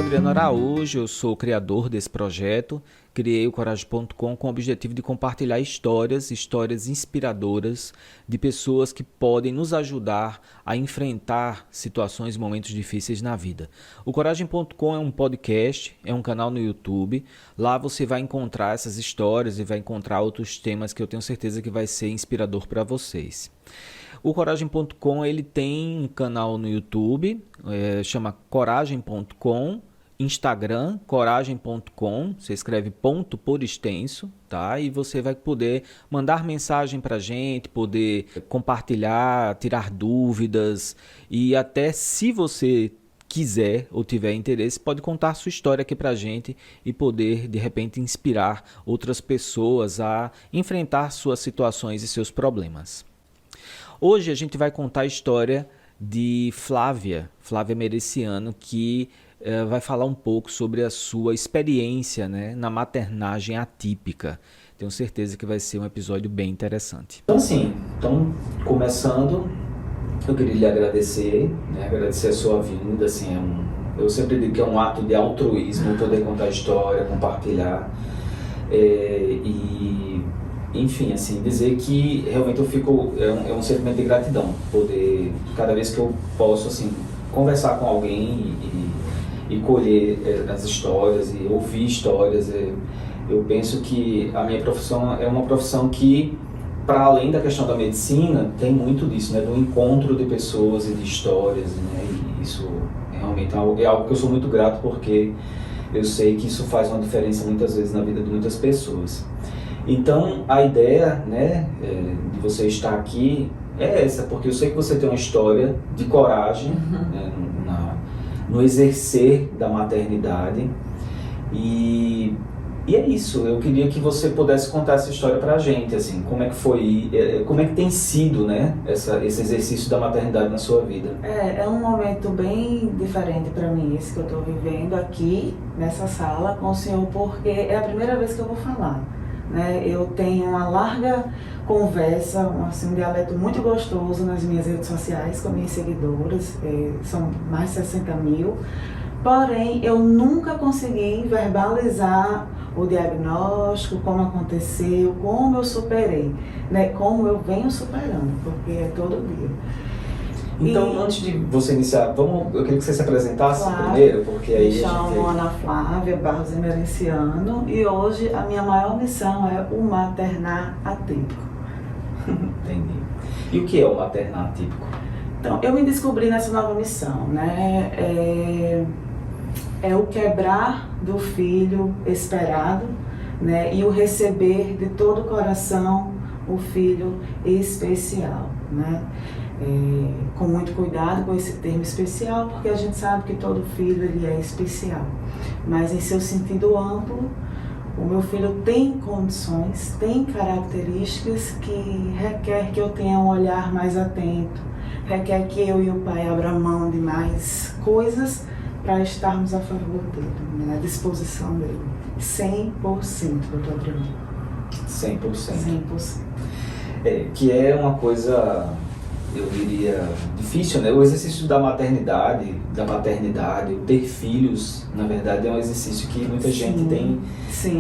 Adriano Araújo, eu sou o criador desse projeto. Criei o Coragem.com com o objetivo de compartilhar histórias inspiradoras de pessoas que podem nos ajudar a enfrentar situações e momentos difíceis na vida. O Coragem.com é um podcast, é um canal no YouTube. Lá você vai encontrar essas histórias e vai encontrar outros temas que eu tenho certeza que vai ser inspirador para vocês. O Coragem.com ele tem um canal no YouTube, chama Coragem.com, Instagram, Coragem.com, você escreve ponto por extenso, tá? E você vai poder mandar mensagem pra gente, poder compartilhar, tirar dúvidas e até se você quiser ou tiver interesse, pode contar sua história aqui pra gente e poder, de repente, inspirar outras pessoas a enfrentar suas situações e seus problemas. Hoje a gente vai contar a história de Flávia Mereciano, que vai falar um pouco sobre a sua experiência, né, na maternagem atípica. Tenho certeza que vai ser um episódio bem interessante. Então começando, eu queria lhe agradecer, né, agradecer a sua vinda. Eu sempre digo que é um ato de altruísmo poder contar a história, compartilhar enfim, dizer que realmente eu fico, é um sentimento de gratidão, poder, cada vez que eu posso, conversar com alguém e colher as histórias e ouvir histórias. Eu penso que a minha profissão é uma profissão que, para além da questão da medicina, tem muito disso, né, do encontro de pessoas e de histórias, né, e isso realmente é algo que eu sou muito grato, porque eu sei que isso faz uma diferença muitas vezes na vida de muitas pessoas. Então, a ideia, né, de você estar aqui é essa, porque eu sei que você tem uma história de coragem, né, no exercer da maternidade. E é isso, eu queria que você pudesse contar essa história pra gente, como é que foi, como é que tem sido, né, esse exercício da maternidade na sua vida. É um momento bem diferente para mim, esse que eu estou vivendo aqui, nessa sala com o senhor, porque é a primeira vez que eu vou falar. Né? Eu tenho uma larga conversa, um dialeto muito gostoso nas minhas redes sociais com minhas seguidoras, são mais de 60 mil, porém eu nunca consegui verbalizar o diagnóstico, como aconteceu, como eu superei, né? Como eu venho superando, porque é todo dia. Então, antes de você iniciar, eu queria que você se apresentasse primeiro, porque aí me chamo Ana Flávia Barros Mereciano e hoje a minha maior missão é o maternar atípico. Entendi. E o que é o maternar atípico? Então, eu me descobri nessa nova missão, né? É o quebrar do filho esperado, né? E o receber de todo o coração o filho especial, né? Com muito cuidado com esse termo especial, porque a gente sabe que todo filho ele é especial, mas em seu sentido amplo, o meu filho tem condições, tem características que requer que eu tenha um olhar mais atento, requer que eu e o pai abra mão de mais coisas para estarmos a favor dele, né, à disposição dele. 100%, doutor Adriano. 100%. 100%. Que é uma coisa, eu diria, difícil, né? O exercício da maternidade, o ter filhos, na verdade, é um exercício que muita gente tem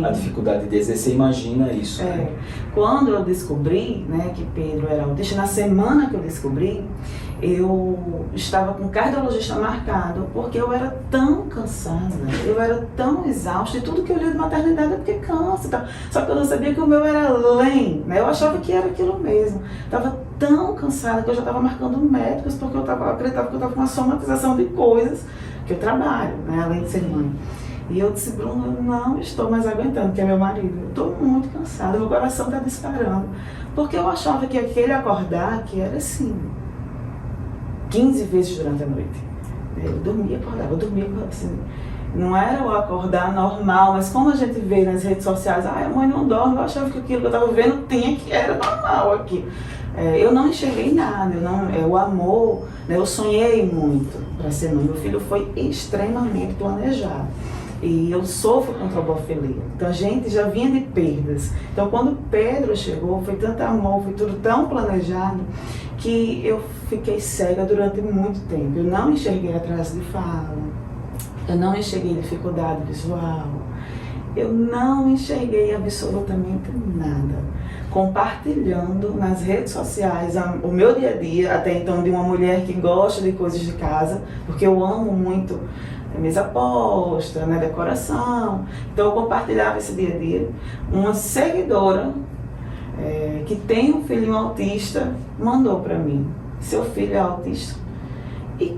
a dificuldade de exercer. Imagina isso. Né? Quando eu descobri, né, que Pedro era autista, na semana que eu descobri, eu estava com cardiologista marcado, porque eu era tão cansada, eu era tão exausta, e tudo que eu lia de maternidade é porque cansa e tal. Só que eu não sabia que o meu era além, né? Eu achava que era aquilo mesmo. Estava tão cansada que eu já estava marcando médicos, porque eu acreditava que eu estava com uma somatização de coisas que eu trabalho, né, além de ser mãe. E eu disse, Bruno, eu não estou mais aguentando, que é meu marido. Eu estou muito cansada, meu coração está disparando. Porque eu achava que aquele acordar, que era 15 vezes durante a noite. Eu dormia, acordava, não era o acordar normal, mas como a gente vê nas redes sociais, a mãe não dorme, eu achava que aquilo que eu estava vendo era normal aqui. Eu não enxerguei nada, o amor, né, eu sonhei muito para ser mãe. Meu filho foi extremamente planejado. E eu sofro com trombofilia. Então a gente já vinha de perdas. Então quando Pedro chegou, foi tanto amor, foi tudo tão planejado, que eu fiquei cega durante muito tempo. Eu não enxerguei atraso de fala, Eu não enxerguei dificuldade visual, eu não enxerguei absolutamente nada. Compartilhando nas redes sociais o meu dia a dia, até então de uma mulher que gosta de coisas de casa, porque eu amo muito mesa posta, né, decoração. Então eu compartilhava esse dia a dia. Uma seguidora que tem um filhinho autista mandou para mim: seu filho é autista? E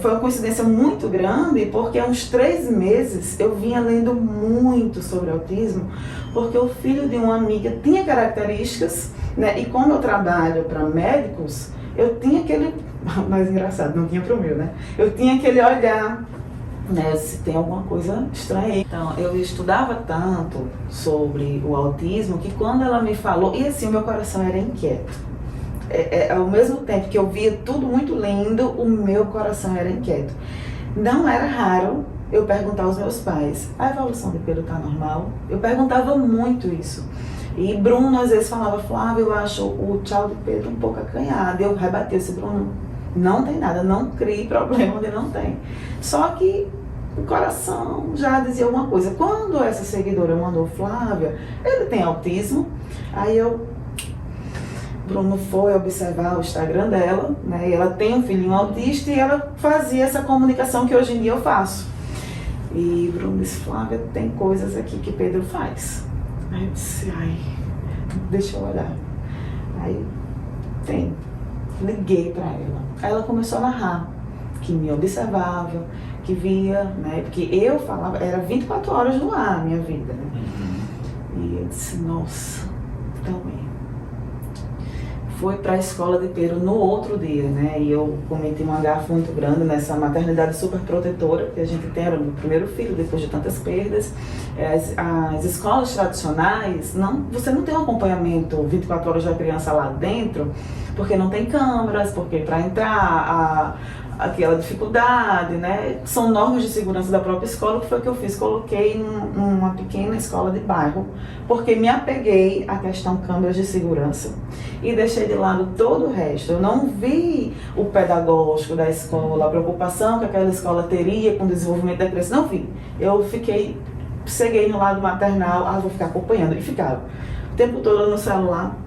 foi uma coincidência muito grande, porque há uns 3 meses eu vinha lendo muito sobre autismo, porque o filho de uma amiga tinha características, né? E como eu trabalho para médicos, eu tinha aquele... mais engraçado, não tinha para o meu, né? Eu tinha aquele olhar, né, se tem alguma coisa estranha. Então, eu estudava tanto sobre o autismo que quando ela me falou, e assim, o meu coração era inquieto. Ao mesmo tempo que eu via tudo muito lindo, o meu coração era inquieto. Não era raro eu perguntar aos meus pais: a evolução de Pedro está normal? Eu perguntava muito isso. E Bruno às vezes falava: Flávia, eu acho o tchau de Pedro um pouco acanhado. Eu rebatia esse Bruno: não tem nada, não crie problema onde não tem. Só que o coração já dizia uma coisa. Quando essa seguidora mandou: Flávia, ele tem autismo? Aí Bruno foi observar o Instagram dela, né? E ela tem um filhinho autista e ela fazia essa comunicação que hoje em dia eu faço. E Bruno disse: Flávia, tem coisas aqui que Pedro faz. Aí eu disse: ai, deixa eu olhar. Aí tem. Liguei para ela. Aí ela começou a narrar que me observava, que via, né? Porque eu falava, era 24 horas no ar a minha vida, né? E eu disse: nossa, também. Fui para a escola de Pedro no outro dia, né? E eu cometi um agafe muito grande nessa maternidade super protetora que a gente tem, era o meu primeiro filho, depois de tantas perdas. As escolas tradicionais, você não tem um acompanhamento 24 horas da criança lá dentro, porque não tem câmeras, porque para entrar aquela dificuldade, né? São normas de segurança da própria escola. O que foi que eu fiz? Coloquei numa pequena escola de bairro, porque me apeguei à questão câmeras de segurança e deixei de lado todo o resto. Eu não vi o pedagógico da escola, a preocupação que aquela escola teria com o desenvolvimento da criança, não vi. Eu ceguei no lado maternal, vou ficar acompanhando, e ficava o tempo todo no celular.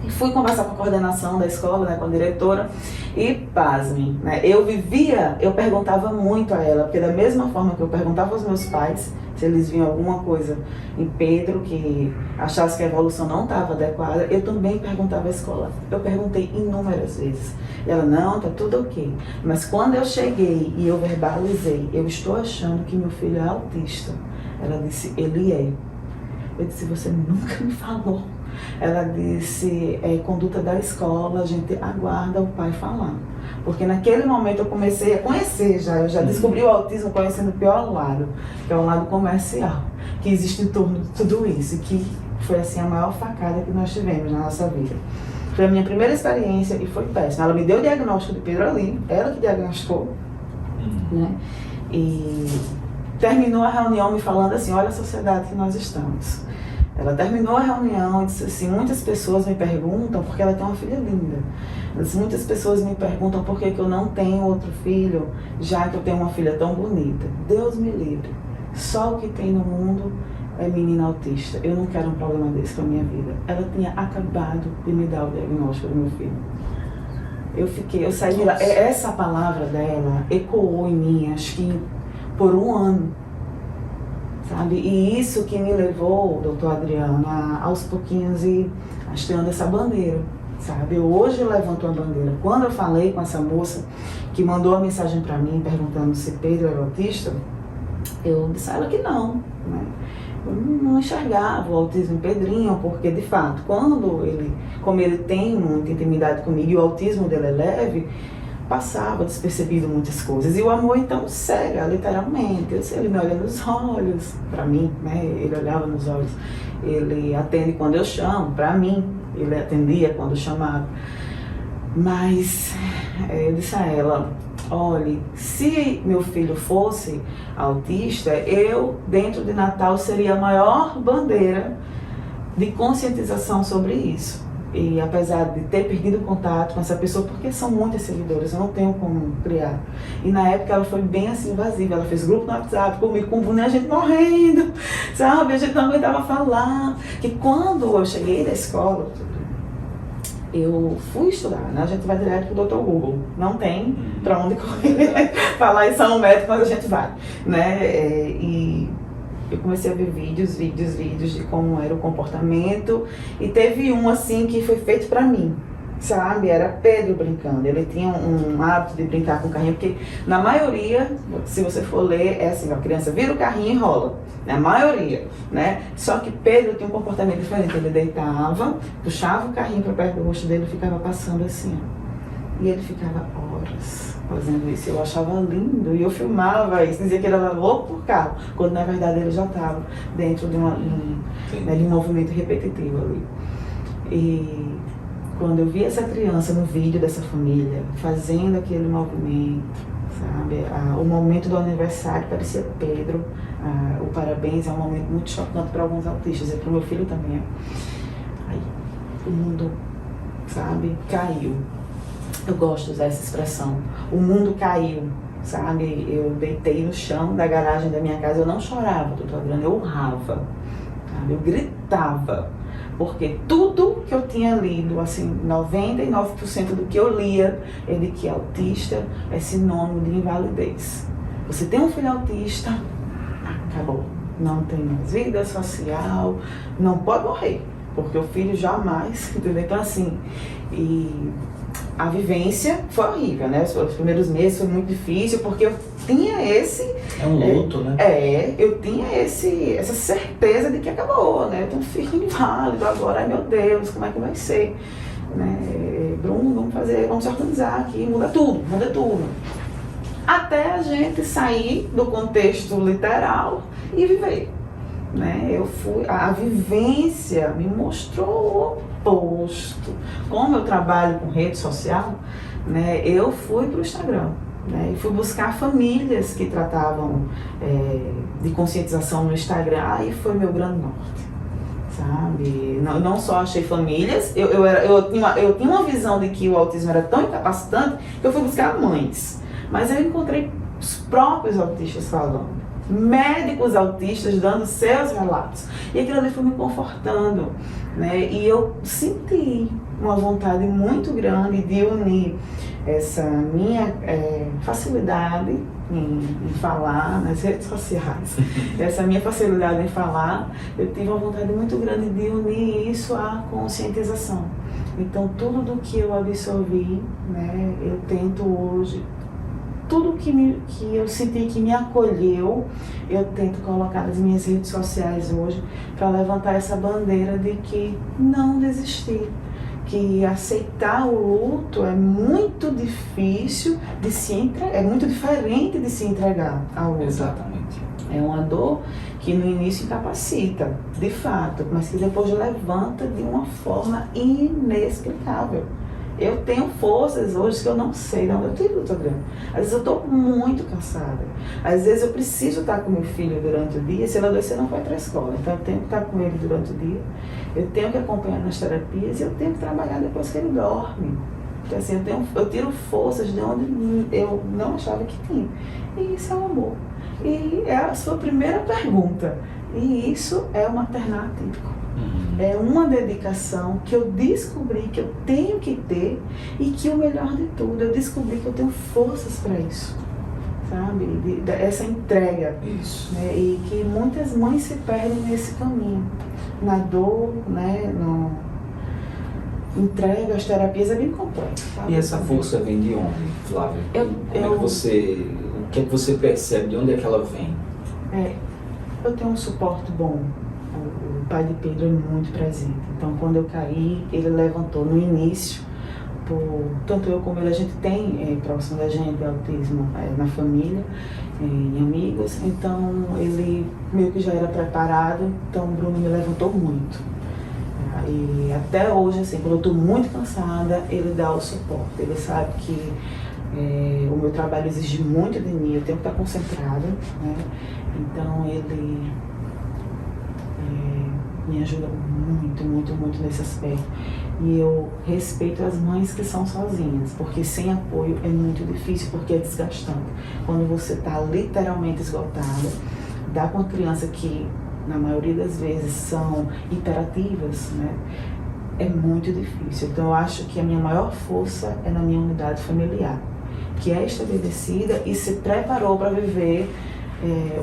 E fui conversar com a coordenação da escola, né, com a diretora, e pasmem, né, eu perguntava muito a ela, porque da mesma forma que eu perguntava aos meus pais se eles viam alguma coisa em Pedro que achasse que a evolução não estava adequada, eu também perguntava à escola. Eu perguntei inúmeras vezes. E ela: não, tá tudo ok. Mas quando eu cheguei e eu verbalizei: eu estou achando que meu filho é autista, ela disse: ele é. Eu disse: você nunca me falou. Ela disse: conduta da escola, a gente aguarda o pai falar. Porque naquele momento eu comecei a conhecer eu já descobri o autismo conhecendo o pior lado, que é o lado comercial, que existe em torno de tudo isso, e que foi assim a maior facada que nós tivemos na nossa vida. Foi a minha primeira experiência e foi péssima. Ela me deu o diagnóstico de Pedro ali, ela que diagnosticou, né? E terminou a reunião me falando assim: olha a sociedade que nós estamos. Ela terminou a reunião e disse assim: muitas pessoas me perguntam, porque ela tem uma filha linda, ela disse: muitas pessoas me perguntam por que eu não tenho outro filho, já que eu tenho uma filha tão bonita. Deus me livre, só o que tem no mundo é menina autista. Eu não quero um problema desse para minha vida. Ela tinha acabado de me dar o diagnóstico do meu filho. Eu saí de lá, essa palavra dela ecoou em mim, acho que por 1 ano. Sabe? E isso que me levou, doutor Adriano, aos pouquinhos e hasteando essa bandeira, sabe? Hoje eu levanto a bandeira. Quando eu falei com essa moça que mandou a mensagem para mim perguntando se Pedro era autista, eu disse a ela que não, né? Eu não enxergava o autismo em Pedrinho, porque de fato, como ele tem muita intimidade comigo e o autismo dele é leve, passava despercebido muitas coisas. E o amor então cega, literalmente. Ele me olha nos olhos, para mim, né? Ele olhava nos olhos. Ele atende quando eu chamo, para mim. Ele atendia quando eu chamava. Mas eu disse a ela: olhe, se meu filho fosse autista, eu, dentro de Natal, seria a maior bandeira de conscientização sobre isso. E apesar de ter perdido contato com essa pessoa, porque são muitas seguidoras, eu não tenho como criar. E na época ela foi bem assim invasiva, ela fez grupo no WhatsApp comigo, com o a gente morrendo, sabe? A gente não aguentava falar. Que quando eu cheguei da escola, eu fui estudar, né? A gente vai direto pro Dr. Google, não tem pra onde correr, falar em São Médico, mas a gente vai, né? E eu comecei a ver vídeos de como era o comportamento, e teve um assim que foi feito pra mim, sabe? Era Pedro brincando, ele tinha um hábito de brincar com o carrinho, porque na maioria, se você for ler, é assim, a criança vira o carrinho e rola, na maioria, né? Só que Pedro tinha um comportamento diferente, ele deitava, puxava o carrinho para perto do rosto dele e ficava passando assim, ó. E ele ficava horas fazendo isso, eu achava lindo, e eu filmava isso, dizia que ele era louco por carro, quando na verdade ele já estava dentro de de um movimento repetitivo ali. E quando eu vi essa criança no vídeo dessa família, fazendo aquele movimento, sabe? O momento do aniversário parecia Pedro, o parabéns é um momento muito chocante para alguns autistas, e para o meu filho também. Aí o mundo, sabe, caiu. Eu gosto de usar essa expressão. O mundo caiu, sabe? Eu deitei no chão da garagem da minha casa, eu não chorava, doutor Adriano, eu urrava, sabe? Eu gritava. Porque tudo que eu tinha lido, assim, 99% do que eu lia é de que autista é sinônimo de invalidez. Você tem um filho autista, acabou. Não tem mais vida social, não pode morrer, porque o filho jamais, entendeu? Então, assim, e a vivência foi horrível, né? Os primeiros meses foi muito difícil, porque eu tinha esse... É um luto, né? Eu tinha essa certeza de que acabou, né? Eu tenho um filho inválido agora, ai meu Deus, como é que vai ser? Né? Bruno, vamos se organizar aqui, muda tudo. Até a gente sair do contexto literal e viver, né? A vivência me mostrou o oposto. Como eu trabalho com rede social, né? Eu fui para o Instagram, né? E fui buscar famílias que tratavam de conscientização no Instagram, aí foi meu grande norte, sabe? Não só achei famílias, eu tinha uma visão de que o autismo era tão incapacitante que eu fui buscar mães, mas eu encontrei os próprios autistas falando, médicos autistas dando seus relatos, e aquilo ali foi me confortando, né? E eu senti uma vontade muito grande de unir essa minha facilidade em falar nas redes sociais, essa minha facilidade em falar, eu tive uma vontade muito grande de unir isso à conscientização. Então tudo do que eu absorvi, né, eu tento hoje, tudo que eu senti que me acolheu, eu tento colocar nas minhas redes sociais hoje para levantar essa bandeira de que não desistir, que aceitar o luto é muito difícil de se entregar, é muito diferente de se entregar ao luto. Exatamente. É uma dor que no início incapacita, de fato, mas que depois levanta de uma forma inexplicável. Eu tenho forças hoje que eu não sei de onde eu tiro, doutor Adriano. Às vezes eu estou muito cansada. Às vezes eu preciso estar com meu filho durante o dia. Se ele adoecer, não vai para a escola. Então eu tenho que estar com ele durante o dia. Eu tenho que acompanhar nas terapias e eu tenho que trabalhar depois que ele dorme. Então assim, eu tiro forças de onde eu não achava que tinha. E isso é o amor. E é a sua primeira pergunta. E isso é o maternar atípico. É uma dedicação que eu descobri que eu tenho que ter, e que o melhor de tudo, eu descobri que eu tenho forças para isso, sabe? Essa entrega. Isso. Né? E que muitas mães se perdem nesse caminho, na dor, né? Entrega, as terapias é bem complexo. E essa força vem de onde, Flávia? O que é que você percebe, de onde é que ela vem? Eu tenho um suporte bom. O pai de Pedro é muito presente. Então, quando eu caí, ele levantou no início. Tanto eu como ele, a gente tem próximo da gente autismo na família, em amigos. Então, ele meio que já era preparado. Então, o Bruno me levantou muito. E até hoje, assim, quando eu estou muito cansada, ele dá o suporte. Ele sabe que o meu trabalho exige muito de mim, eu tenho que estar concentrada, né? Então, ele me ajuda muito, muito, muito nesse aspecto. E eu respeito as mães que são sozinhas, porque sem apoio é muito difícil, porque é desgastante. Quando você está literalmente esgotada, dá com uma criança que, na maioria das vezes, são hiperativas, né? É muito difícil. Então eu acho que a minha maior força é na minha unidade familiar, que é estabelecida e se preparou para viver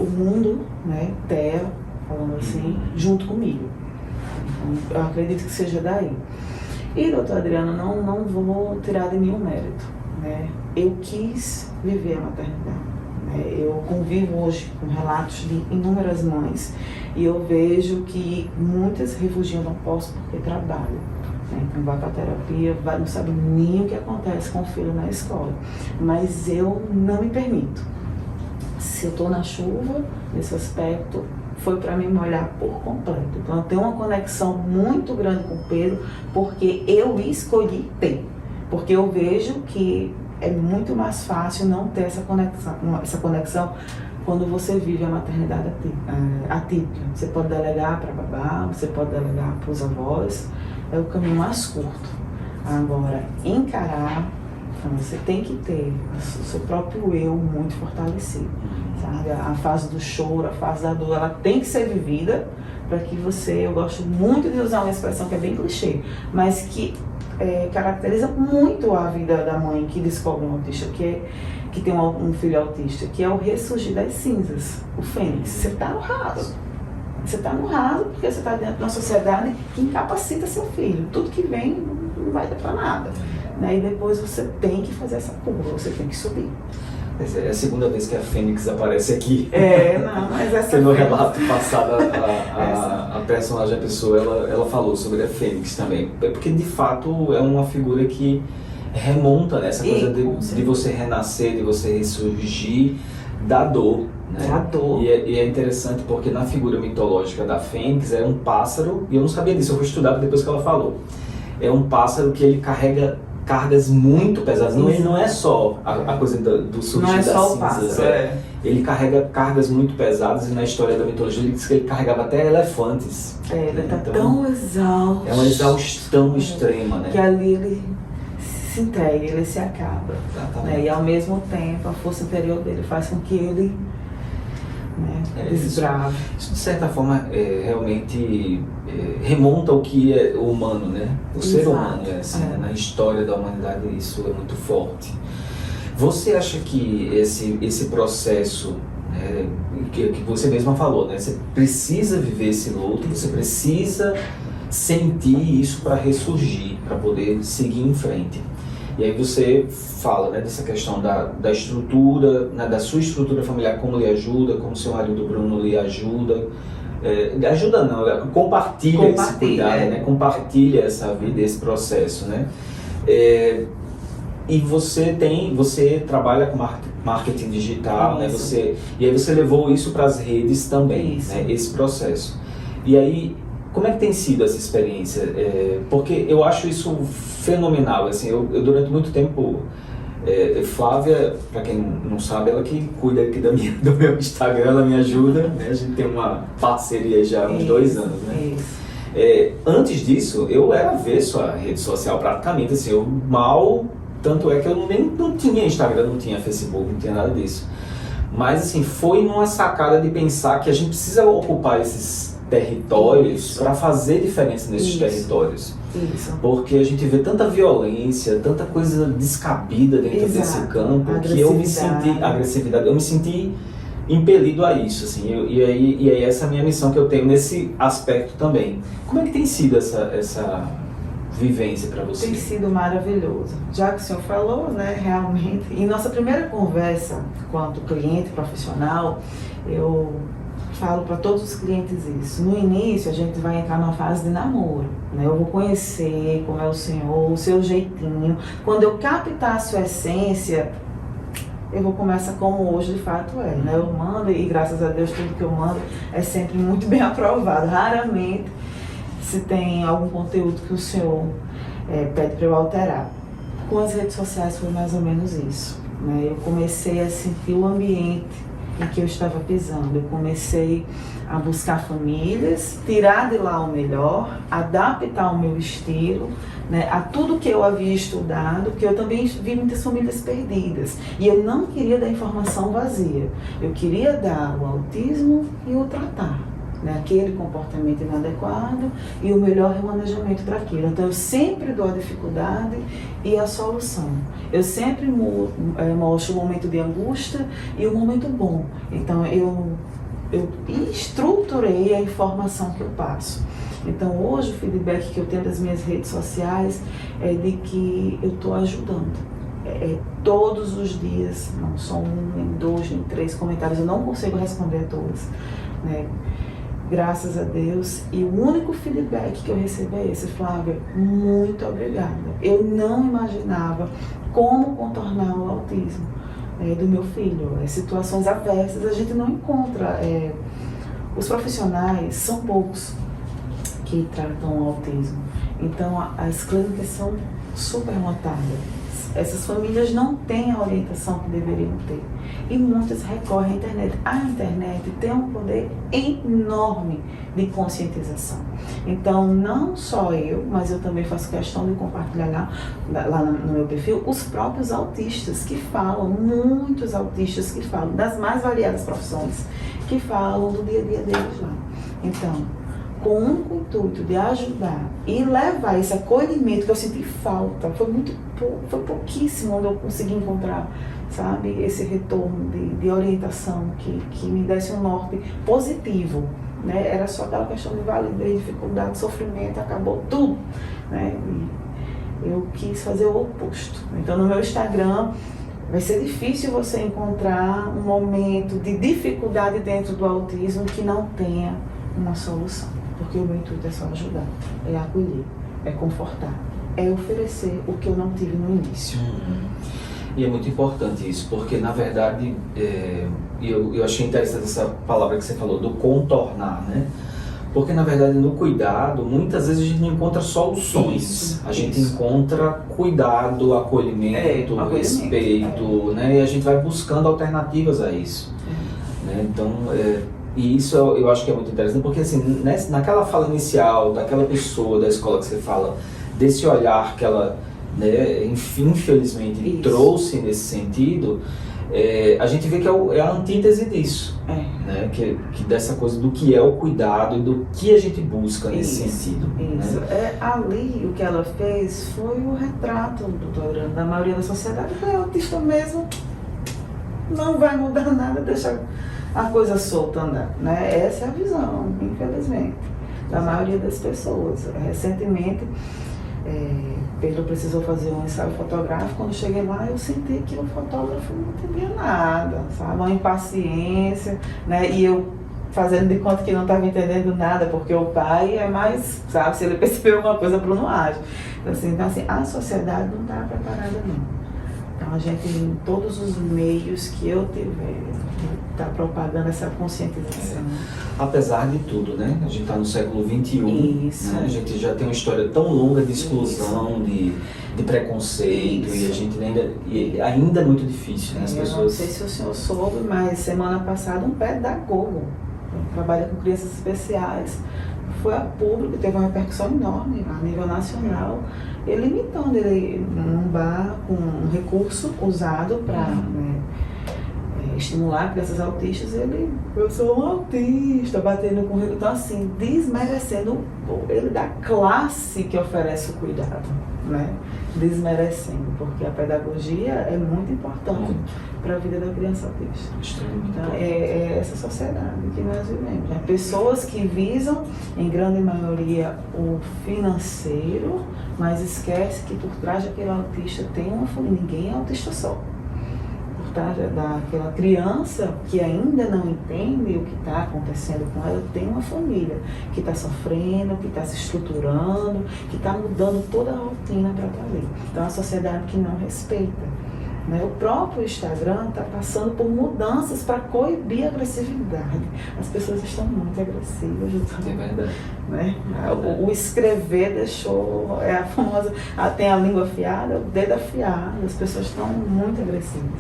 o mundo, né, terra, falando assim, junto comigo. Então, eu acredito que seja daí. E, doutora Adriana, não vou tirar de mim o mérito, né? Eu quis viver a maternidade. Né? Eu convivo hoje com relatos de inúmeras mães e eu vejo que muitas refugiam, não posso porque trabalho. Então vai para a terapia, não sabe nem o que acontece com o filho na escola. Mas eu não me permito. Se eu estou na chuva, nesse aspecto, foi para mim me olhar por completo. Então eu tenho uma conexão muito grande com o Pedro, porque eu escolhi ter. Porque eu vejo que é muito mais fácil não ter essa conexão quando você vive a maternidade atípica. Você pode delegar para babá, você pode delegar para os avós, é o caminho mais curto. Agora, encarar, então, você tem que ter o seu próprio eu muito fortalecido, sabe? A fase do choro, a fase da dor, ela tem que ser vivida para que você, eu gosto muito de usar uma expressão que é bem clichê, mas que caracteriza muito a vida da mãe que descobre um autista, que tem um filho autista, que é o ressurgir das cinzas, o fênix. Você está no raso. Você está no raso porque você está dentro de uma sociedade que incapacita seu filho. Tudo que vem não vai dar para nada. Né? E depois você tem que fazer essa curva, você tem que subir. Essa é a segunda vez que a Fênix aparece aqui. Mas essa porque no relato passado a personagem, a pessoa, ela falou sobre a Fênix também. Porque de fato é uma figura que remonta nessa coisa de você renascer, de você ressurgir da dor. Né? Da dor. E é interessante porque na figura mitológica da Fênix é um pássaro, e eu não sabia disso, eu fui estudar depois que ela falou. É um pássaro que ele carrega cargas muito pesadas, não é só a coisa do surgir das cinzas, ele carrega cargas muito pesadas, e na história da mitologia ele diz que ele carregava até elefantes. Ele está tão exausto. É uma exaustão extrema, né? Que ali ele se entrega, ele se acaba. Né? E ao mesmo tempo a força interior dele faz com que ele desbrave. Isso de certa forma realmente remonta ao que é o humano, né? O ser humano, assim, né? Na história da humanidade isso é muito forte. Você acha que esse processo, né, que você mesma falou, né? Você precisa viver esse luto, você precisa sentir isso para ressurgir, para poder seguir em frente. E aí você fala, né, dessa questão da estrutura, né, da sua estrutura familiar, como lhe ajuda, como seu marido Bruno lhe ajuda. Ajuda não, compartilha esse cuidado, né, compartilha essa vida, esse processo, né. E você trabalha com marketing digital, né, e aí você levou isso para as redes também, né, esse processo. E aí, como é que tem sido essa experiência? Porque eu acho isso fenomenal. Assim, eu durante muito tempo, Flávia, para quem não sabe, ela que cuida aqui do meu Instagram, ela me ajuda, né? A gente tem uma parceria já há uns 2 anos, né? Antes disso, eu era avesso à rede social praticamente, assim, tanto é que eu não tinha Instagram, não tinha Facebook, não tinha nada disso. Mas assim, foi numa sacada de pensar que a gente precisa ocupar esses territórios para fazer diferença nesses territórios. Porque a gente vê tanta violência, tanta coisa descabida dentro desse campo, que eu me senti, agressividade, eu me senti impelido a isso, assim, e aí essa é a minha missão que eu tenho nesse aspecto também. Como é que tem sido essa vivência para você? Tem sido maravilhoso. Já que o senhor falou, né, realmente, em nossa primeira conversa quanto cliente profissional, eu falo para todos os clientes isso. No início, a gente vai entrar numa fase de namoro, né? Eu vou conhecer como é o senhor, o seu jeitinho. Quando eu captar a sua essência, eu vou começar como hoje de fato é, né? Eu mando, e graças a Deus tudo que eu mando é sempre muito bem aprovado. Raramente se tem algum conteúdo que o senhor pede para eu alterar. Com as redes sociais foi mais ou menos isso, né? Eu comecei a sentir o ambiente em que eu estava pisando. Eu comecei a buscar famílias, tirar de lá o melhor, adaptar o meu estilo, né, a tudo que eu havia estudado, porque eu também vi muitas famílias perdidas. E eu não queria dar informação vazia. Eu queria dar o autismo e o tratar, né, aquele comportamento inadequado e o melhor remanejamento para aquilo. Então eu sempre dou a dificuldade e a solução. Eu sempre mostro o momento de angústia e o momento bom. Então eu estruturei a informação que eu passo. Então hoje o feedback que eu tenho das minhas redes sociais é de que eu estou ajudando. Todos os dias, não só um, nem dois, nem três comentários, eu não consigo responder a todos, né? Graças a Deus. E o único feedback que eu recebo é esse: Flávia, muito obrigada. Eu não imaginava como contornar o autismo do meu filho. Situações adversas a gente não encontra. Os profissionais são poucos que tratam o autismo. Então as clínicas são super lotadas. Essas famílias não têm a orientação que deveriam ter. E muitas recorrem à internet. A internet tem um poder enorme de conscientização. Então, não só eu, mas eu também faço questão de compartilhar lá no meu perfil os próprios autistas que falam, muitos autistas que falam, das mais variadas profissões, que falam do dia a dia deles lá. Então, com o único intuito de ajudar e levar esse acolhimento que eu senti falta, foi pouquíssimo onde eu consegui encontrar, sabe, esse retorno de orientação que me desse um norte positivo, né? Era só aquela questão de validez, dificuldade, sofrimento, acabou tudo, né? E eu quis fazer o oposto. Então no meu Instagram vai ser difícil você encontrar um momento de dificuldade dentro do autismo que não tenha uma solução. Porque o meu intuito é só ajudar, é acolher, é confortar, é oferecer o que eu não tive no início. E é muito importante isso, porque na verdade, eu achei interessante essa palavra que você falou, do contornar, né? Porque na verdade no cuidado, muitas vezes a gente não encontra soluções, a gente encontra cuidado, acolhimento, respeito, né? E a gente vai buscando alternativas a isso. Né? Então, e isso eu acho que é muito interessante, porque assim, naquela fala inicial daquela pessoa da escola que você fala, desse olhar que ela, né, infelizmente trouxe nesse sentido, a gente vê que é a antítese disso, né, que dessa coisa do que é o cuidado e do que a gente busca nesse sentido. Isso. Né? Ali o que ela fez foi o retrato da maioria da sociedade, que é autista mesmo, não vai mudar nada, deixa a coisa solta andar, né? Essa é a visão, infelizmente, da maioria das pessoas. Recentemente, Pedro precisou fazer um ensaio fotográfico. Quando eu cheguei lá, eu senti que o fotógrafo não entendia nada, sabe? Uma impaciência, né? E eu fazendo de conta que não estava entendendo nada, porque o pai é mais, sabe? Se ele percebeu alguma coisa, Bruno age. Então, assim, a sociedade não está preparada, não. Então, a gente, em todos os meios que eu tiver, está propagando essa conscientização. Apesar de tudo, né? A gente está no século XXI, Isso. Né? A gente já tem uma história tão longa de exclusão, de preconceito, Isso. e a gente ainda é muito difícil, né? As Eu pessoas... não sei se o senhor soube, mas semana passada um pedagogo trabalha com crianças especiais, foi a público, teve uma repercussão enorme a nível nacional, ele limitando ele num bar com um recurso usado para estimular crianças autistas. Eu sou um autista, batendo com ele, então assim, desmerecendo ele da classe que oferece o cuidado, né? Desmerecendo, porque a pedagogia é muito importante para a vida da criança autista. Então, é essa sociedade que nós vivemos, né? Pessoas que visam, em grande maioria, o financeiro, mas esquece que por trás daquele autista tem uma família. Ninguém é autista só. Por trás daquela criança que ainda não entende o que está acontecendo com ela, tem uma família que está sofrendo, que está se estruturando, que está mudando toda a rotina para estar ali. Então, é uma sociedade que não respeita. Né? O próprio Instagram está passando por mudanças para coibir a agressividade. As pessoas estão muito agressivas. É verdade. Né? O escrever deixou, a famosa, tem a língua afiada, o dedo afiado, as pessoas estão muito agressivas.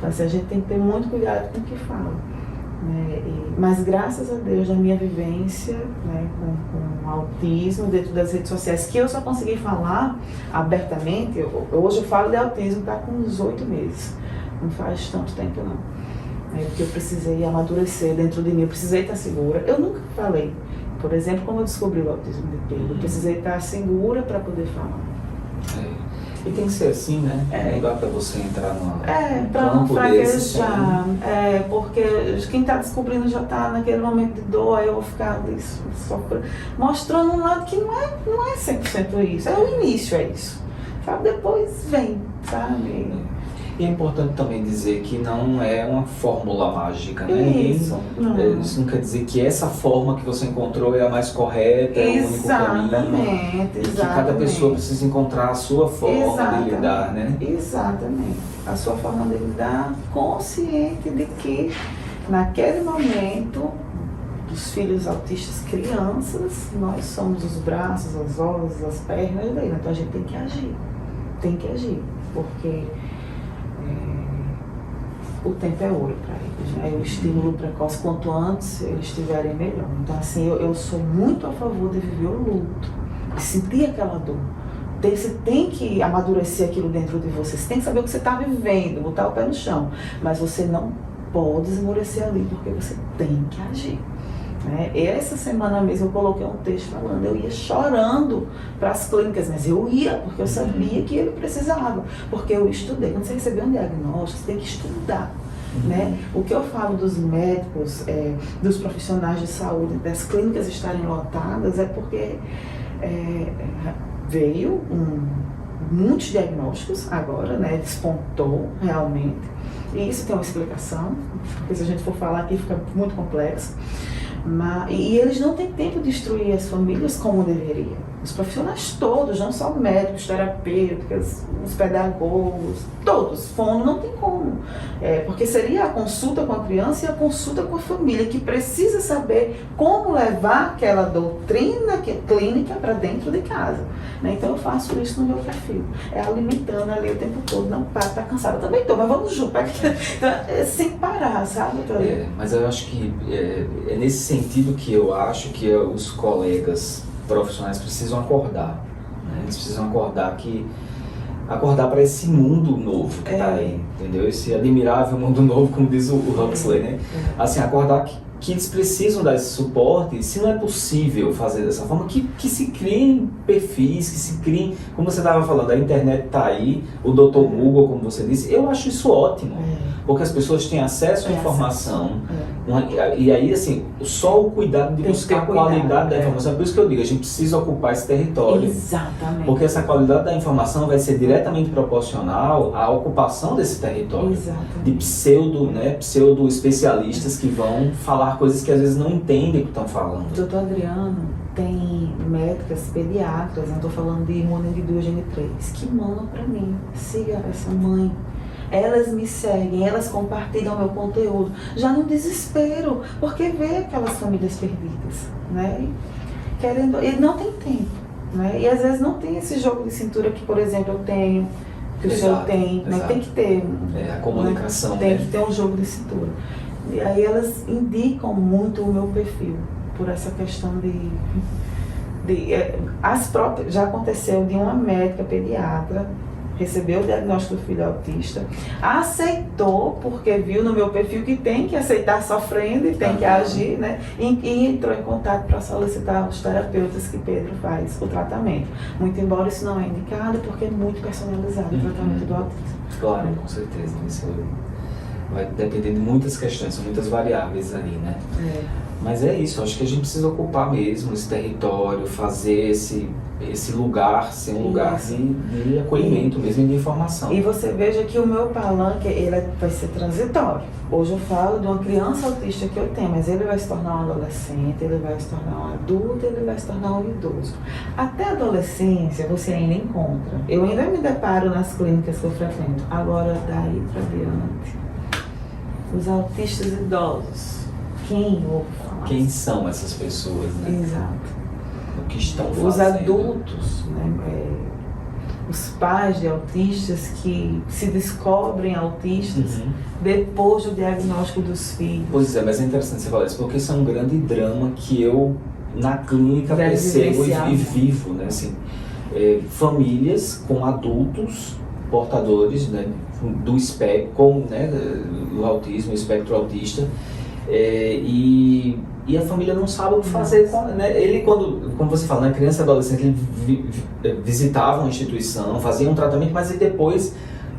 Então, assim, a gente tem que ter muito cuidado com o que fala. Né? Mas graças a Deus, na minha vivência, né, com autismo dentro das redes sociais, que eu só consegui falar abertamente, hoje eu falo de autismo, está com uns 8 meses, não faz tanto tempo não, porque eu precisei amadurecer dentro de mim, eu precisei estar segura. Eu nunca falei, por exemplo, como eu descobri o autismo de Pedro, eu precisei estar segura para poder falar. E tem que ser assim, né? Não dá pra você entrar no para não fraquejar. Porque quem está descobrindo já está naquele momento de dor, aí eu vou ficar sofrendo, mostrando um lado que não é 100% isso. É o início, é isso. Sabe? Depois vem, sabe? E é importante também dizer que não é uma fórmula mágica, né? Isso não quer dizer que essa forma que você encontrou é a mais correta, é o único caminho. E que cada pessoa precisa encontrar a sua forma de lidar, né? Exatamente. A sua forma de lidar, consciente de que naquele momento dos filhos autistas crianças, nós somos os braços, as olhos, as pernas dele. Então a gente tem que agir, porque o tempo é ouro para eles, né? O estímulo precoce, quanto antes eles estiverem melhor. Então, assim, eu sou muito a favor de viver o luto, de sentir aquela dor. Você tem que amadurecer aquilo dentro de você, você tem que saber o que você está vivendo, botar o pé no chão, mas você não pode esmorecer ali, porque você tem que agir. Essa semana mesmo eu coloquei um texto falando, eu ia chorando para as clínicas, mas eu ia porque eu sabia que ele precisava, porque eu estudei. Quando você receber um diagnóstico, você tem que estudar. Né? O que eu falo dos médicos, dos profissionais de saúde, das clínicas estarem lotadas, é porque veio muitos diagnósticos agora, né? Despontou realmente, e isso tem uma explicação, porque se a gente for falar aqui fica muito complexo. E eles não têm tempo de instruir as famílias como deveria. Os profissionais todos, não só médicos, terapeutas, os pedagogos, todos, fono, não tem como. Porque seria a consulta com a criança e a consulta com a família, que precisa saber como levar aquela doutrina clínica para dentro de casa. Né? Então eu faço isso no meu perfil. Alimentando ali o tempo todo, não para, tá cansada, também tô, mas vamos junto. Sem parar, sabe? Mas eu acho que é nesse sentido que eu acho que os colegas profissionais precisam acordar, né? Eles precisam acordar para esse mundo novo que está aí, entendeu? Esse admirável mundo novo, como diz o Huxley, né? Assim, acordar que eles precisam dar esse suporte, e se não é possível fazer dessa forma, que se criem perfis, que se criem, como você estava falando, a internet está aí, o Dr. Google, como você disse, eu acho isso ótimo, porque as pessoas têm acesso à informação, e aí, assim, só o cuidado de buscar a qualidade da informação, é por isso que eu digo, a gente precisa ocupar esse território. Exatamente. Porque essa qualidade da informação vai ser diretamente proporcional à ocupação desse território. Exatamente. De pseudo especialistas que vão falar coisas que às vezes não entendem o que estão falando. Doutor Adriano, tem médicas, pediatras, não estou falando de imunoglobulina Gene 3, que mandam para mim, siga essa mãe. Elas me seguem, elas compartilham meu conteúdo, já no desespero, porque vê aquelas famílias perdidas, né? E não tem tempo, né? E às vezes não tem esse jogo de cintura que, por exemplo, eu tenho, que o senhor tem, mas tem que ter. A comunicação, tem que ter um jogo de cintura. E aí elas indicam muito o meu perfil, por essa questão as próprias, já aconteceu de uma médica pediatra, recebeu o diagnóstico do filho autista, aceitou, porque viu no meu perfil que tem que aceitar sofrendo e tem que agir, né? E entrou em contato para solicitar os terapeutas que Pedro faz o tratamento. Muito embora isso não é indicado, porque é muito personalizado o tratamento do autismo. Claro, com certeza. Isso vai depender de muitas questões, são muitas variáveis ali, né? Mas é isso, acho que a gente precisa ocupar mesmo esse território, fazer esse lugar ser um lugar de acolhimento mesmo, de informação. E você veja que o meu palanque, ele vai ser transitório. Hoje eu falo de uma criança autista que eu tenho, mas ele vai se tornar um adolescente, ele vai se tornar um adulto, ele vai se tornar um idoso. Até a adolescência você ainda encontra. Eu ainda me deparo nas clínicas que eu frequento. Agora, daí para diante, os autistas idosos, quem ouve falar? Quem são essas pessoas, né? Exato. O que estão fazendo? Os adultos, né? os pais de autistas que se descobrem autistas depois do diagnóstico dos filhos. Pois é, mas é interessante você falar isso, porque isso é um grande drama que eu, na clínica, percebo e vivo, né? Assim, famílias com adultos portadores, né, do espectro, né, do autismo, espectro autista, e a família não sabe o que fazer com, né? Ele, como você fala, né, criança e adolescente, ele visitava uma instituição, fazia um tratamento, mas ele depois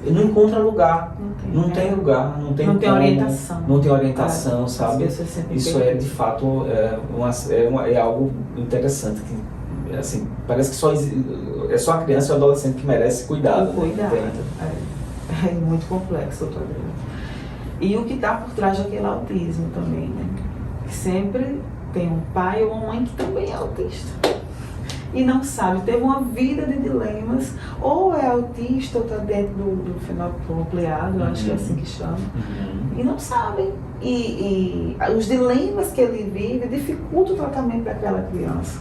não encontra lugar, não tem lugar, não tem orientação, sabe? Isso é de fato é algo interessante que, assim, parece que é só a criança e o adolescente que merece cuidado. Cuidado. É muito complexo, doutor Adriano. E o que está por trás daquele autismo também, né? Sempre tem um pai ou uma mãe que também é autista e não sabe, teve uma vida de dilemas, ou é autista ou está dentro do fenótipo ampliado, acho que é assim que chama, e não sabem. E os dilemas que ele vive dificultam o tratamento daquela criança.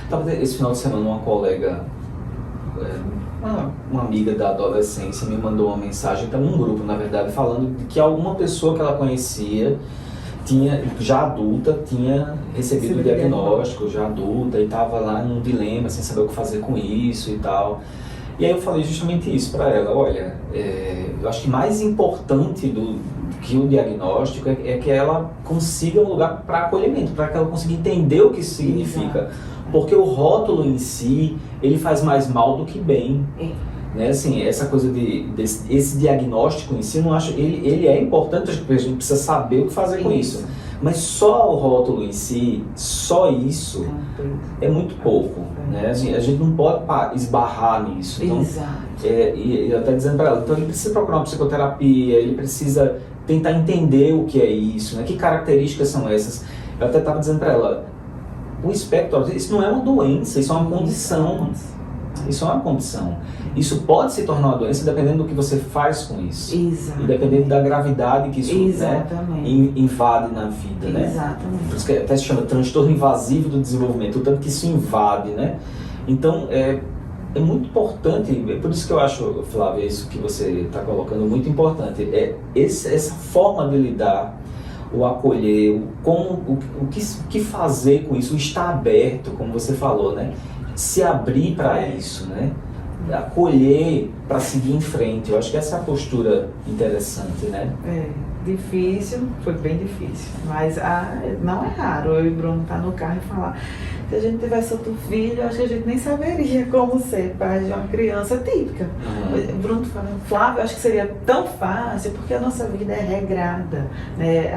Talvez esse final de semana uma colega, uma amiga da adolescência me mandou uma mensagem, então num grupo na verdade, falando de que alguma pessoa que ela conhecia já adulta, tinha recebido o diagnóstico, já adulta, e estava lá num dilema, sem saber o que fazer com isso e tal. E aí eu falei justamente isso para ela: olha, eu acho que mais importante do que o diagnóstico é que ela consiga um lugar para acolhimento, para que ela consiga entender o que isso significa. Exato. Porque o rótulo em si, ele faz mais mal do que bem. Né, assim, essa coisa esse diagnóstico em si, eu não acho, ele é importante, a gente precisa saber o que fazer com isso. Mas só o rótulo em si, só isso, é muito pouco. Né? Assim, a gente não pode esbarrar nisso. Então, e eu até dizendo para ela, então ele precisa procurar uma psicoterapia, ele precisa tentar entender o que é isso, né? Que características são essas. Eu até estava dizendo para ela, o espectro, isso não é uma doença, isso é uma condição. Isso é uma condição. Isso pode se tornar uma doença dependendo do que você faz com isso. Exatamente. E dependendo da gravidade que isso, né, invade na vida. Exatamente. Né? Por isso que até se chama transtorno invasivo do desenvolvimento, o tanto que isso invade. Né? Então, é muito importante, por isso que eu acho, Flávia, isso que você está colocando muito importante. Essa forma de lidar, o acolher, o que fazer com isso, o estar aberto, como você falou, né? Se abrir para isso, né? Acolher para seguir em frente. Eu acho que essa é a postura interessante, né? Difícil, foi bem difícil, mas não é raro eu e Bruno estar no carro e falar: se a gente tivesse outro filho, acho que a gente nem saberia como ser pai de uma criança típica. Bruno falando: Flávio, acho que seria tão fácil porque a nossa vida é regrada, né?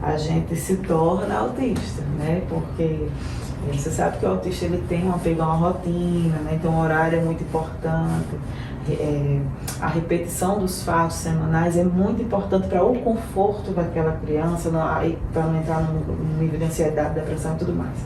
A gente se torna autista, né? Porque você sabe que o autista ele tem um apego a uma rotina, né? Então o horário é muito importante. A repetição dos fatos semanais é muito importante para o conforto daquela criança, para não entrar no nível de ansiedade, depressão e tudo mais.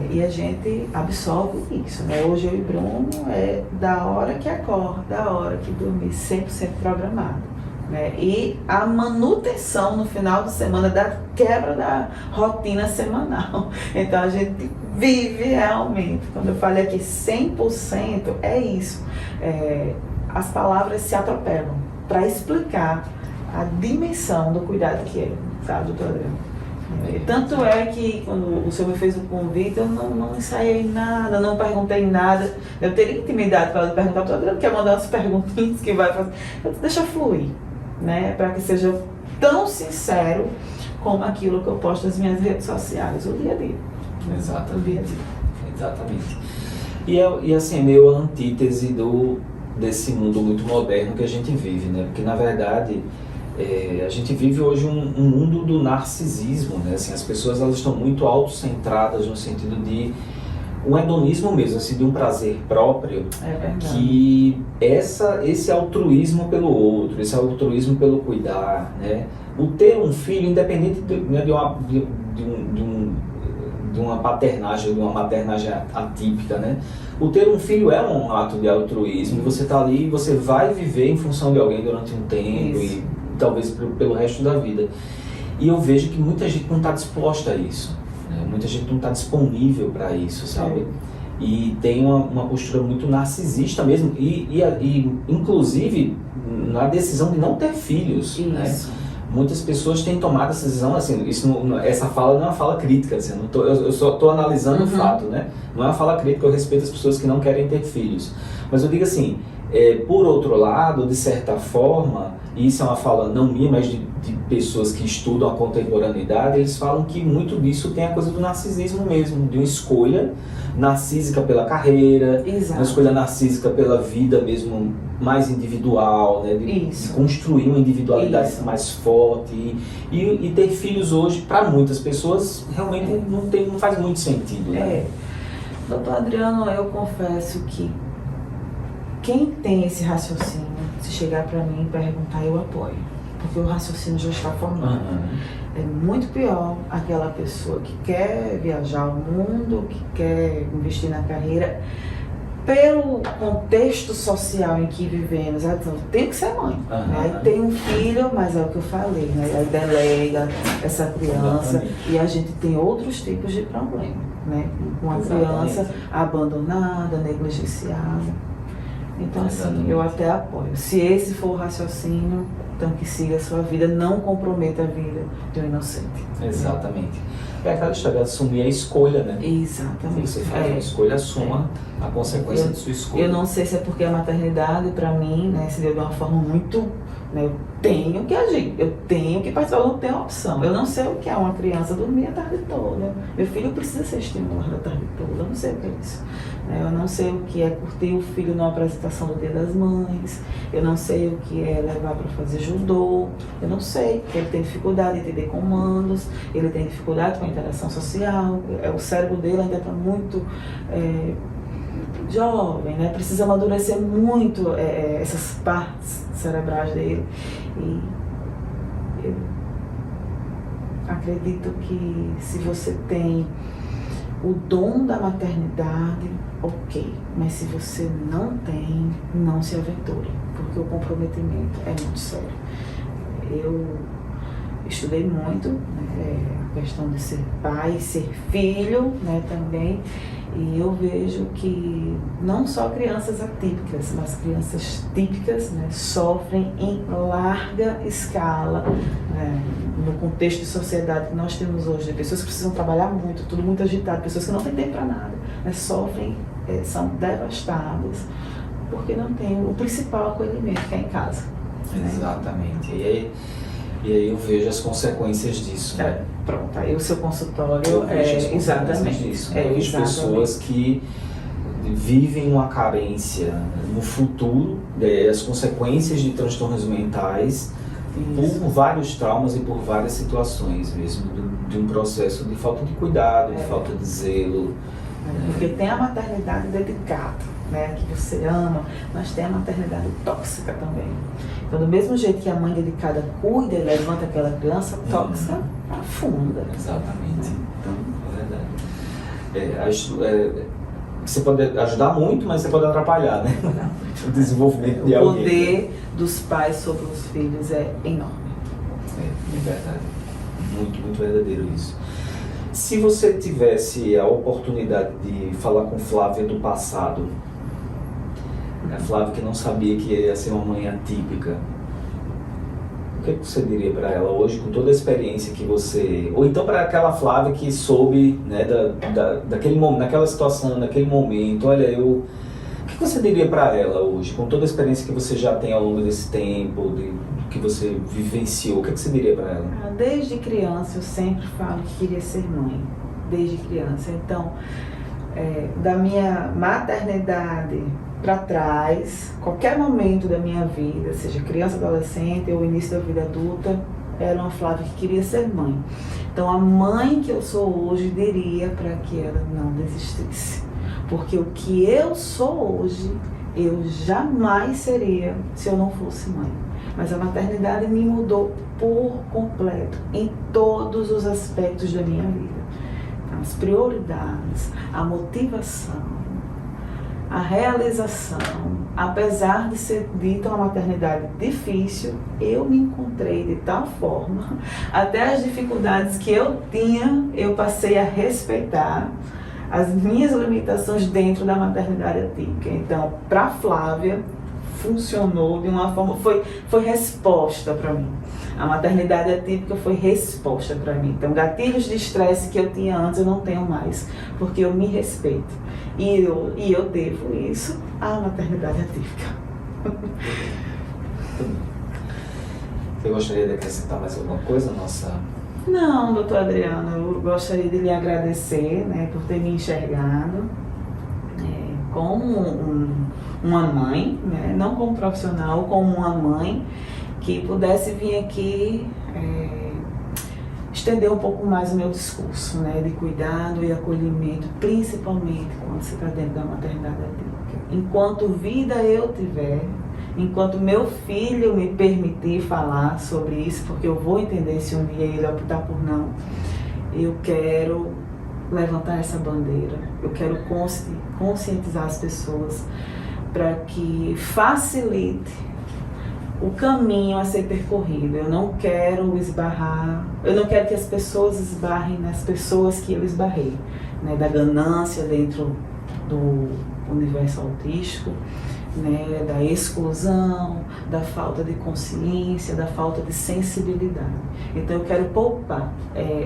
E a gente absorve isso, né? Hoje eu e Bruno é da hora que acorda, da hora que dormir, 100% programado. Né? E a manutenção no final de semana da quebra da rotina semanal. Então a gente vive realmente. Quando eu falei aqui 100%, é isso. As palavras se atropelam para explicar a dimensão do cuidado que é, sabe, doutor Adriano? Tanto é que quando o senhor me fez o convite, eu não ensaiei nada, não perguntei nada. Eu teria intimidade para perguntar, doutor Adriano, quer mandar umas perguntinhas que vai fazer? Deixa fluir. Né, para que seja tão sincero como aquilo que eu posto nas minhas redes sociais, o dia a dia. Exatamente. O dia a dia. Exatamente. E assim, é meio a antítese desse mundo muito moderno que a gente vive, né? Porque na verdade a gente vive hoje um mundo do narcisismo, né? Assim, as pessoas elas estão muito autocentradas no sentido de um hedonismo mesmo, assim, de um prazer próprio, que esse altruísmo pelo outro, esse altruísmo pelo cuidar, né? O ter um filho, independente de uma paternagem, de uma maternagem atípica, né? O ter um filho é um ato de altruísmo, você está ali e você vai viver em função de alguém durante um tempo e talvez pelo resto da vida. E eu vejo que muita gente não está disposta a isso. Muita gente não está disponível para isso, sabe? e tem uma postura muito narcisista mesmo, e inclusive na decisão de não ter filhos. Isso. Né? Muitas pessoas têm tomado essa decisão, assim, essa fala não é uma fala crítica, assim, eu só estou analisando o fato, né? Não é uma fala crítica, eu respeito as pessoas que não querem ter filhos. Mas eu digo assim, por outro lado, de certa forma, e isso é uma fala não minha, mas de pessoas que estudam a contemporaneidade, eles falam que muito disso tem a coisa do narcisismo mesmo, de uma escolha narcísica pela carreira, uma escolha narcísica pela vida mesmo mais individual, né? De construir uma individualidade mais forte. E ter filhos hoje, para muitas pessoas, realmente não faz muito sentido. Né? Doutor Adriano, eu confesso que quem tem esse raciocínio, se chegar para mim e perguntar, eu apoio. Porque o raciocínio já está formado. É muito pior aquela pessoa que quer viajar ao mundo, que quer investir na carreira, pelo contexto social em que vivemos. Então, tem que ser mãe. Aí tem um filho, mas é o que eu falei, né? Aí delega essa criança. E a gente tem outros tipos de problema, né? Uma criança abandonada, negligenciada. Então, assim, eu até apoio. Se esse for o raciocínio, então que siga a sua vida, não comprometa a vida de um inocente. Exatamente. É aquela história de assumir a escolha, né? Exatamente. Se você faz uma escolha, assuma a consequência de sua escolha. Eu não sei se é porque a maternidade, para mim, né, se deu de uma forma muito... Né, eu tenho que agir, eu tenho que participar, eu não tenho opção. Eu não sei o que é uma criança dormir a tarde toda. Meu filho precisa ser estimulado a tarde toda, eu não sei o que é isso. Eu não sei o que é curtir o filho numa apresentação do Dia das Mães, eu não sei o que é levar para fazer judô, eu não sei, porque ele tem dificuldade de entender comandos, ele tem dificuldade com a interação social, o cérebro dele ainda está muito jovem, né? Precisa amadurecer muito essas partes cerebrais dele. E eu acredito que se você tem o dom da maternidade, ok, mas se você não tem, não se aventure, porque o comprometimento é muito sério. Eu estudei muito, né, a questão de ser pai, ser filho, né, também, e eu vejo que não só crianças atípicas, mas crianças típicas, né, sofrem em larga escala, né, no contexto de sociedade que nós temos hoje, de pessoas que precisam trabalhar muito, tudo muito agitado, pessoas que não têm tempo para nada, né, sofrem, são devastadas, porque não tem o principal acolhimento que é em casa. Exatamente. Né? E aí eu vejo as consequências disso. Né? Pronto, aí o seu consultório exatamente disso. Né? Eu vejo pessoas que vivem uma carência no futuro, as consequências de transtornos mentais por vários traumas e por várias situações mesmo, de um processo de falta de cuidado, de falta de zelo. Porque tem a maternidade dedicada, né, que você ama, mas tem a maternidade tóxica também. Então, do mesmo jeito que a mãe dedicada cuida e levanta aquela criança, tóxica afunda. Exatamente. Então, é verdade. Você pode ajudar muito, mas você pode atrapalhar, né? O desenvolvimento de alguém. O poder dos pais sobre os filhos é enorme. É verdade. Muito, muito verdadeiro isso. Se você tivesse a oportunidade de falar com Flávia do passado, a Flávia que não sabia que ia ser uma mãe atípica, o que você diria para ela hoje, com toda a experiência que você... Ou então para aquela Flávia que soube, né, daquele momento, naquela situação, naquele momento, olha, o que você diria para ela hoje, com toda a experiência que você já tem ao longo desse tempo, que você vivenciou, o que você diria para ela? Desde criança eu sempre falo que queria ser mãe, desde criança. Então, da minha maternidade para trás, qualquer momento da minha vida, seja criança, adolescente ou início da vida adulta, era uma Flávia que queria ser mãe. Então, a mãe que eu sou hoje diria para que ela não desistisse. Porque o que eu sou hoje, eu jamais seria se eu não fosse mãe. Mas a maternidade me mudou por completo, em todos os aspectos da minha vida. As prioridades, a motivação, a realização. Apesar de ser dita uma maternidade difícil, eu me encontrei de tal forma, até as dificuldades que eu tinha, eu passei a respeitar, as minhas limitações dentro da maternidade atípica. Então, para Flávia, funcionou de uma forma, foi resposta para mim. A maternidade atípica foi resposta para mim. Então, gatilhos de estresse que eu tinha antes, eu não tenho mais, porque eu me respeito. E eu devo isso à maternidade atípica. Você gostaria de acrescentar mais alguma coisa, nossa? Não, doutor Adriano, eu gostaria de lhe agradecer, né, por ter me enxergado como uma mãe, né, não como profissional, como uma mãe que pudesse vir aqui estender um pouco mais o meu discurso, né, de cuidado e acolhimento, principalmente quando você está dentro da maternidade atípica. Enquanto vida eu tiver, enquanto meu filho me permitir falar sobre isso, porque eu vou entender se um dia ele optar por não, eu quero levantar essa bandeira, eu quero conscientizar as pessoas para que facilite o caminho a ser percorrido. Eu não quero esbarrar, eu não quero que as pessoas esbarrem nas pessoas que eu esbarrei, né, da ganância dentro do universo autístico, né, da exclusão, da falta de consciência, da falta de sensibilidade. Então eu quero poupar.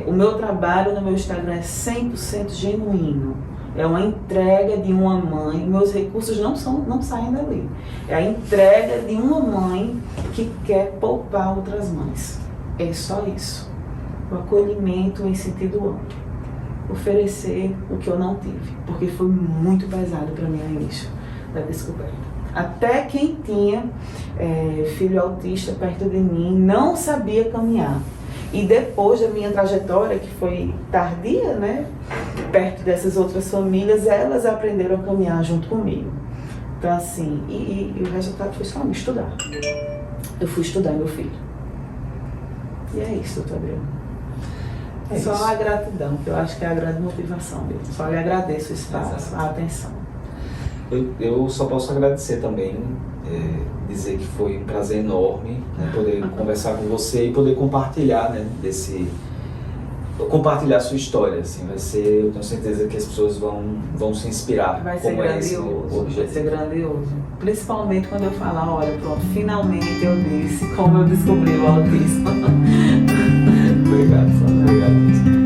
O meu trabalho no meu Instagram é 100% genuíno. É uma entrega de uma mãe, meus recursos não saem dali. É a entrega de uma mãe que quer poupar outras mães. É só isso. O acolhimento em sentido amplo. Oferecer o que eu não tive, porque foi muito pesado para mim no início da descoberta. Até quem tinha filho autista perto de mim não sabia caminhar. E depois da minha trajetória, que foi tardia, né, perto dessas outras famílias, elas aprenderam a caminhar junto comigo. Então, assim, e o resultado foi só me estudar. Eu fui estudar meu filho. E é isso, doutor Adriano. Só isso. A gratidão, que eu acho que é a grande motivação mesmo. Só lhe agradeço o espaço, a atenção. Eu só posso agradecer também, dizer que foi um prazer enorme, né, poder conversar com você e poder compartilhar, né, compartilhar a sua história, assim, eu tenho certeza que as pessoas vão se inspirar. Vai ser grandioso, vai ser grandioso. Principalmente quando eu falar, olha, pronto, finalmente eu disse como eu descobri o autismo. Obrigado, Flávia. Obrigado.